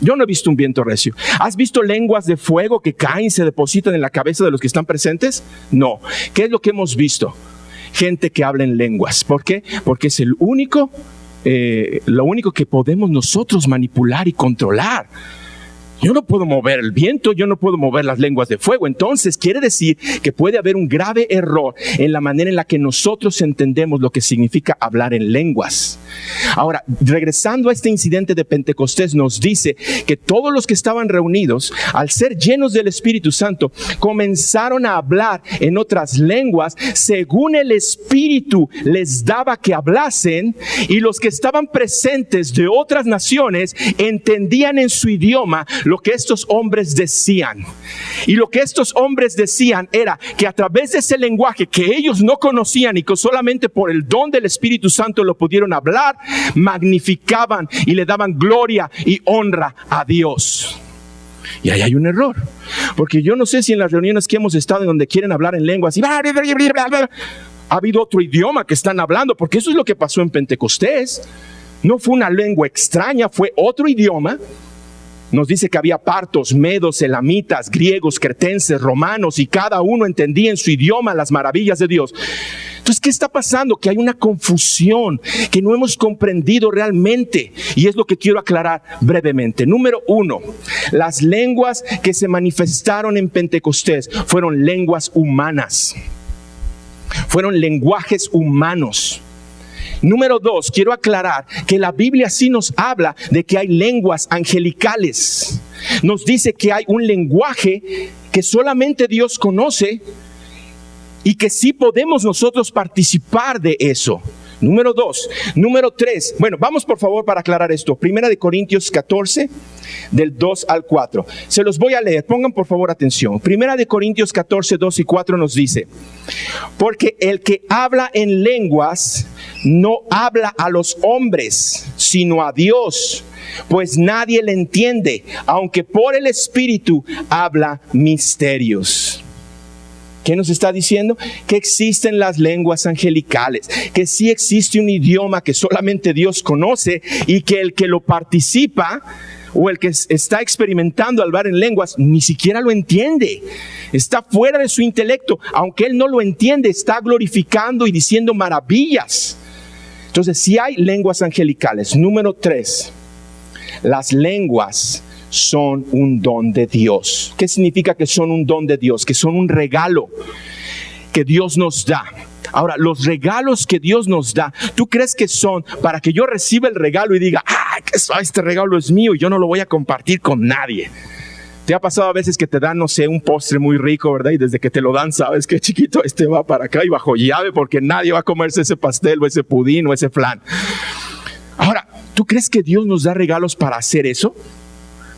Yo no he visto un viento recio. ¿Has visto lenguas de fuego que caen y se depositan en la cabeza de los que están presentes? No. ¿Qué es lo que hemos visto? Gente que habla en lenguas. ¿Por qué? Porque es lo único que podemos nosotros manipular y controlar. Yo no puedo mover el viento, yo no puedo mover las lenguas de fuego. Entonces quiere decir que puede haber un grave error en la manera en la que nosotros entendemos lo que significa hablar en lenguas. Ahora, regresando a este incidente de Pentecostés, nos dice que todos los que estaban reunidos, al ser llenos del Espíritu Santo, comenzaron a hablar en otras lenguas según el Espíritu les daba que hablasen, y los que estaban presentes de otras naciones entendían en su idioma lo que estos hombres decían. Y lo que estos hombres decían era que a través de ese lenguaje que ellos no conocían y que solamente por el don del Espíritu Santo lo pudieron hablar, magnificaban y le daban gloria y honra a Dios. Y ahí hay un error, porque yo no sé si en las reuniones que hemos estado en donde quieren hablar en lenguas y ha habido otro idioma que están hablando, porque eso es lo que pasó en Pentecostés. No fue una lengua extraña, fue otro idioma. Nos dice que había partos, medos, elamitas, griegos, cretenses, romanos, y cada uno entendía en su idioma las maravillas de Dios. Entonces, ¿qué está pasando? Que hay una confusión que no hemos comprendido realmente, y es lo que quiero aclarar brevemente. Número 1, las lenguas que se manifestaron en Pentecostés fueron lenguas humanas, fueron lenguajes humanos. Número 2, quiero aclarar que la Biblia sí nos habla de que hay lenguas angelicales. Nos dice que hay un lenguaje que solamente Dios conoce y que sí podemos nosotros participar de eso. Número 2. Número 3. Bueno, vamos por favor para aclarar esto. Primera de Corintios 14, del 2 al 4. Se los voy a leer. Pongan por favor atención. Primera de Corintios 14, 2 y 4 nos dice: porque el que habla en lenguas no habla a los hombres, sino a Dios, pues nadie le entiende, aunque por el Espíritu habla misterios. ¿Qué nos está diciendo? Que existen las lenguas angelicales, que sí existe un idioma que solamente Dios conoce, y que el que lo participa o el que está experimentando al hablar en lenguas ni siquiera lo entiende. Está fuera de su intelecto. Aunque él no lo entiende, está glorificando y diciendo maravillas. Entonces, sí hay lenguas angelicales. Número 3, las lenguas son un don de Dios. ¿Qué significa que son un don de Dios? Que son un regalo que Dios nos da. Ahora, los regalos que Dios nos da, ¿tú crees que son para que yo reciba el regalo y diga, este regalo es mío y yo no lo voy a compartir con nadie? ¿Te ha pasado a veces que te dan, no sé, un postre muy rico, verdad? Y desde que te lo dan, sabes que chiquito, este va para acá y bajo llave, porque nadie va a comerse ese pastel o ese pudín o ese flan. Ahora, ¿tú crees que Dios nos da regalos para hacer eso?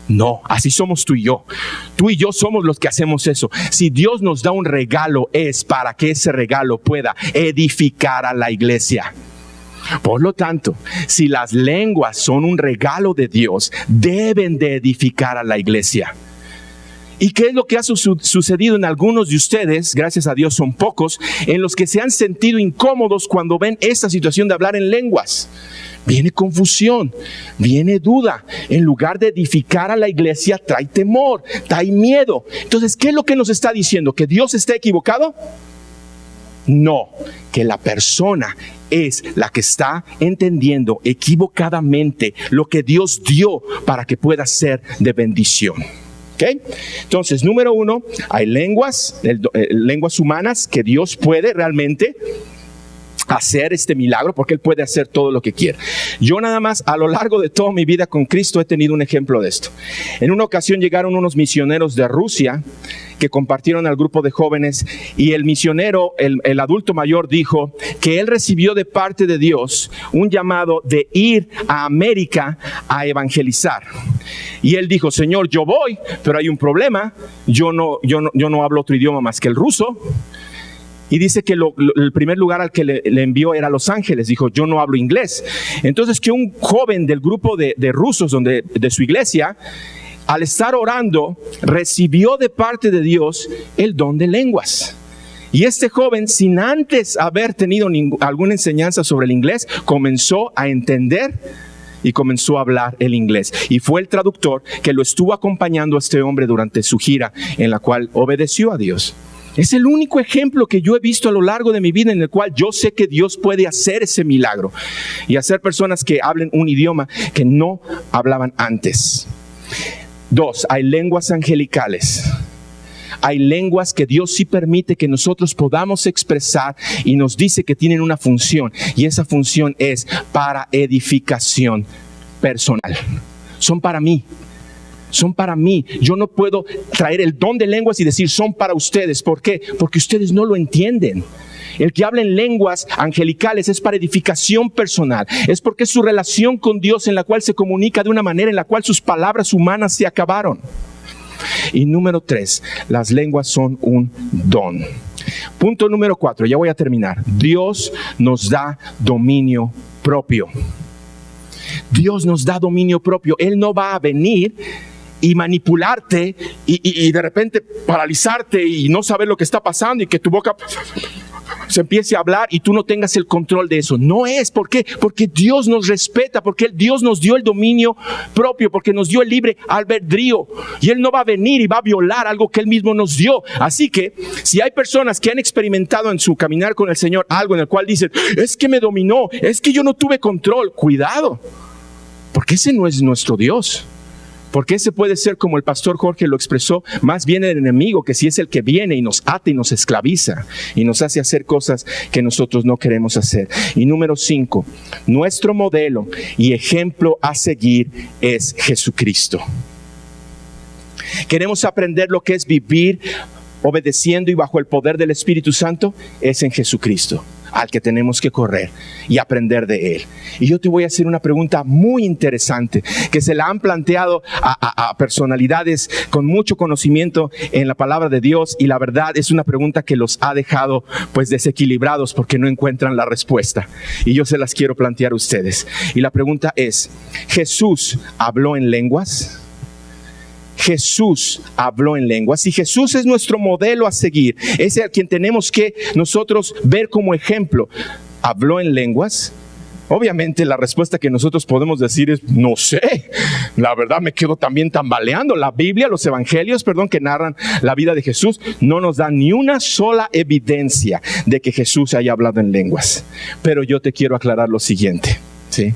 No, así somos tú y yo. Tú y yo somos los que hacemos eso. Si Dios nos da un regalo, es para que ese regalo pueda edificar a la iglesia. Por lo tanto, si las lenguas son un regalo de Dios, deben de edificar a la iglesia. ¿Y qué es lo que ha sucedido en algunos de ustedes? Gracias a Dios son pocos, en los que se han sentido incómodos cuando ven esta situación de hablar en lenguas. Viene confusión, viene duda. En lugar de edificar a la iglesia, trae temor, trae miedo. Entonces, ¿qué es lo que nos está diciendo? ¿Que Dios está equivocado? No, que la persona es la que está entendiendo equivocadamente lo que Dios dio para que pueda ser de bendición. ¿Okay? Entonces, número 1, hay lenguas humanas que Dios puede realmente hacer este milagro, porque Él puede hacer todo lo que quiera. Yo nada más a lo largo de toda mi vida con Cristo he tenido un ejemplo de esto. En una ocasión llegaron unos misioneros de Rusia que compartieron al grupo de jóvenes, y el misionero, el adulto mayor, dijo que él recibió de parte de Dios un llamado de ir a América a evangelizar. Y él dijo: Señor, yo voy, pero hay un problema, yo no hablo otro idioma más que el ruso. Y dice que el primer lugar al que le envió era Los Ángeles. Dijo: yo no hablo inglés. Entonces, que un joven del grupo de rusos de su iglesia, al estar orando, recibió de parte de Dios el don de lenguas. Y este joven, sin antes haber tenido alguna enseñanza sobre el inglés, comenzó a entender y comenzó a hablar el inglés. Y fue el traductor que lo estuvo acompañando a este hombre durante su gira, en la cual obedeció a Dios. Es el único ejemplo que yo he visto a lo largo de mi vida en el cual yo sé que Dios puede hacer ese milagro y hacer personas que hablen un idioma que no hablaban antes. 2, hay lenguas angelicales. Hay lenguas que Dios sí permite que nosotros podamos expresar, y nos dice que tienen una función, y esa función es para edificación personal. Son para mí. Son para mí. Yo no puedo traer el don de lenguas y decir son para ustedes. ¿Por qué? Porque ustedes no lo entienden. El que habla en lenguas angelicales es para edificación personal. Es porque es su relación con Dios en la cual se comunica de una manera en la cual sus palabras humanas se acabaron. Y número 3, las lenguas son un don. Punto número 4, ya voy a terminar. Dios nos da dominio propio. Dios nos da dominio propio. Él no va a venir y manipularte y de repente paralizarte y no saber lo que está pasando y que tu boca se empiece a hablar y tú no tengas el control de eso. No es. ¿Por qué? Porque Dios nos respeta, porque Dios nos dio el dominio propio, porque nos dio el libre albedrío, y Él no va a venir y va a violar algo que Él mismo nos dio. Así que si hay personas que han experimentado en su caminar con el Señor algo en el cual dicen: es que me dominó, es que yo no tuve control, cuidado, porque ese no es nuestro Dios. Porque ese puede ser, como el pastor Jorge lo expresó, más bien el enemigo, que si es el que viene y nos ata y nos esclaviza y nos hace hacer cosas que nosotros no queremos hacer. Y número 5, nuestro modelo y ejemplo a seguir es Jesucristo. ¿Queremos aprender lo que es vivir obedeciendo y bajo el poder del Espíritu Santo? Es en Jesucristo al que tenemos que correr y aprender de Él. Y yo te voy a hacer una pregunta muy interesante que se la han planteado a personalidades con mucho conocimiento en la palabra de Dios, y la verdad es una pregunta que los ha dejado pues desequilibrados porque no encuentran la respuesta, y yo se las quiero plantear a ustedes. Y la pregunta es: ¿Jesús habló en lenguas? Jesús habló en lenguas. Si Jesús es nuestro modelo a seguir, es el quien tenemos que nosotros ver como ejemplo, ¿habló en lenguas? Obviamente la respuesta que nosotros podemos decir es: no sé, la verdad me quedo también tambaleando. La Biblia, los evangelios, que narran la vida de Jesús, no nos dan ni una sola evidencia de que Jesús haya hablado en lenguas. Pero yo te quiero aclarar lo siguiente, ¿sí?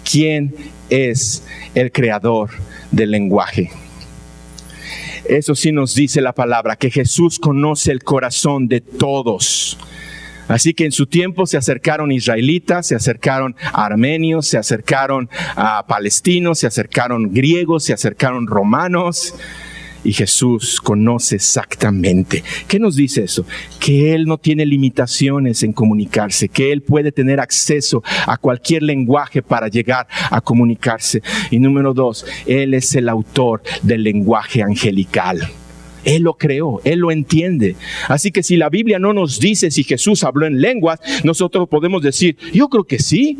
¿Quién es el creador del lenguaje? Eso sí nos dice la palabra, que Jesús conoce el corazón de todos. Así que en su tiempo se acercaron israelitas, se acercaron armenios, se acercaron a palestinos, se acercaron griegos, se acercaron romanos. Y Jesús conoce exactamente. ¿Qué nos dice eso? Que Él no tiene limitaciones en comunicarse, que Él puede tener acceso a cualquier lenguaje para llegar a comunicarse. Y número 2, Él es el autor del lenguaje angelical. Él lo creó, Él lo entiende. Así que si la Biblia no nos dice si Jesús habló en lenguas, nosotros podemos decir: yo creo que sí.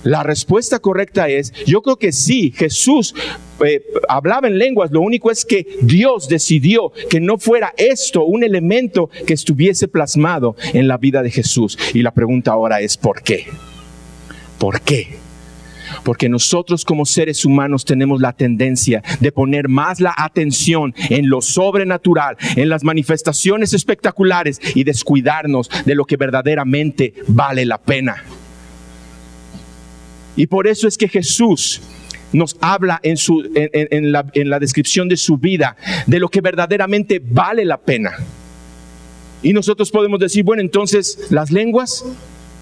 La respuesta correcta es: yo creo que sí, Jesús hablaba en lenguas. Lo único es que Dios decidió que no fuera esto un elemento que estuviese plasmado en la vida de Jesús. Y la pregunta ahora es ¿por qué? ¿Por qué? Porque nosotros como seres humanos tenemos la tendencia de poner más la atención en lo sobrenatural, en las manifestaciones espectaculares, y descuidarnos de lo que verdaderamente vale la pena. Y por eso es que Jesús nos habla en la descripción de su vida de lo que verdaderamente vale la pena. Y nosotros podemos decir, bueno, entonces las lenguas,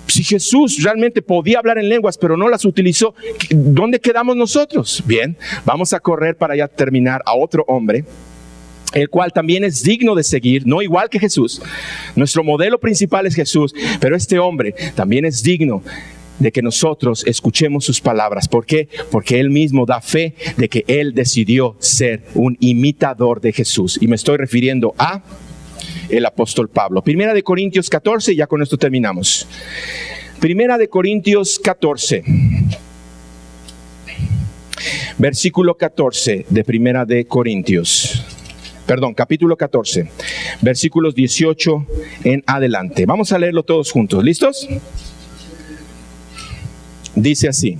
si Jesús realmente podía hablar en lenguas pero no las utilizó, ¿dónde quedamos nosotros? Bien, vamos a correr para ya terminar a otro hombre, el cual también es digno de seguir, no igual que Jesús. Nuestro modelo principal es Jesús, pero este hombre también es digno de que nosotros escuchemos sus palabras. ¿Por qué? Porque él mismo da fe de que él decidió ser un imitador de Jesús. Y me estoy refiriendo a el apóstol Pablo. Primera de Corintios 14, y ya con esto terminamos. Primera de Corintios 14, versículo 14 de Primera de Corintios. Perdón, capítulo 14, versículos 18 en adelante. Vamos a leerlo todos juntos. ¿Listos? Dice así: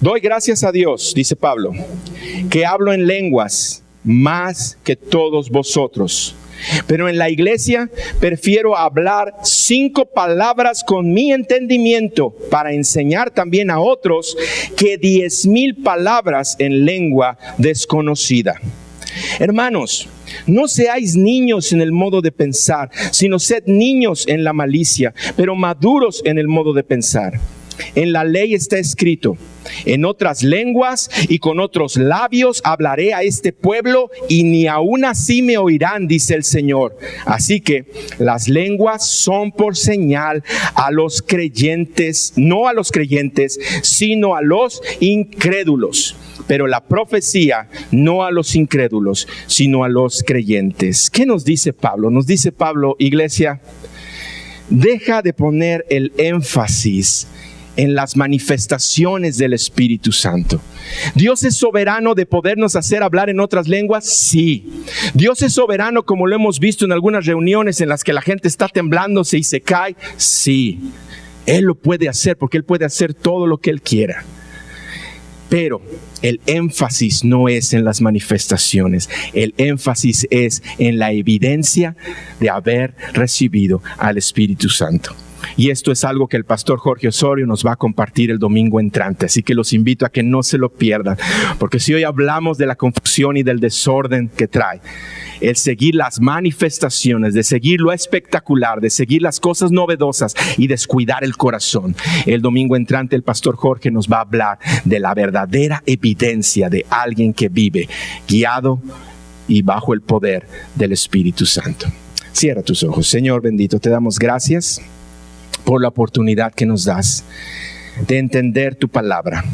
doy gracias a Dios, dice Pablo, que hablo en lenguas más que todos vosotros. Pero en la iglesia prefiero hablar 5 palabras con mi entendimiento para enseñar también a otros que 10,000 palabras en lengua desconocida. Hermanos, no seáis niños en el modo de pensar, sino sed niños en la malicia, pero maduros en el modo de pensar. En la ley está escrito: en otras lenguas y con otros labios hablaré a este pueblo, y ni aun así me oirán, dice el Señor. Así que las lenguas son por señal a los creyentes, no a los creyentes, sino a los incrédulos. Pero la profecía no a los incrédulos, sino a los creyentes. ¿Qué nos dice Pablo? Nos dice Pablo, iglesia, deja de poner el énfasis en las manifestaciones del Espíritu Santo. ¿Dios es soberano de podernos hacer hablar en otras lenguas? Sí. ¿Dios es soberano, como lo hemos visto en algunas reuniones en las que la gente está temblándose y se cae? Sí. Él lo puede hacer, porque Él puede hacer todo lo que Él quiera. Pero el énfasis no es en las manifestaciones. El énfasis es en la evidencia de haber recibido al Espíritu Santo. Y esto es algo que el pastor Jorge Osorio nos va a compartir el domingo entrante. Así que los invito a que no se lo pierdan. Porque si hoy hablamos de la confusión y del desorden que trae, el seguir las manifestaciones, de seguir lo espectacular, de seguir las cosas novedosas y descuidar el corazón. El domingo entrante el pastor Jorge nos va a hablar de la verdadera evidencia de alguien que vive guiado y bajo el poder del Espíritu Santo. Cierra tus ojos. Señor bendito, te damos gracias por la oportunidad que nos das de entender tu palabra.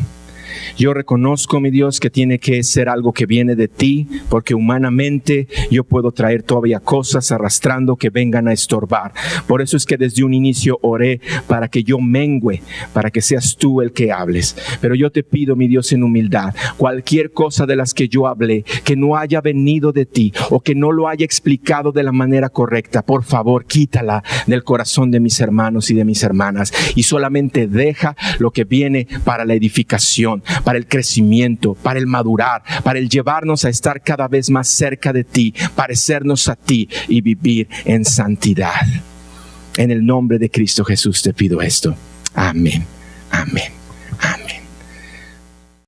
Yo reconozco, mi Dios, que tiene que ser algo que viene de ti, porque humanamente yo puedo traer todavía cosas arrastrando que vengan a estorbar. Por eso es que desde un inicio oré para que yo mengüe, para que seas tú el que hables. Pero yo te pido, mi Dios, en humildad, cualquier cosa de las que yo hablé que no haya venido de ti o que no lo haya explicado de la manera correcta, por favor, quítala del corazón de mis hermanos y de mis hermanas, y solamente deja lo que viene para la edificación, para el crecimiento, para el madurar, para el llevarnos a estar cada vez más cerca de ti, parecernos a ti y vivir en santidad. En el nombre de Cristo Jesús te pido esto. Amén. Amén.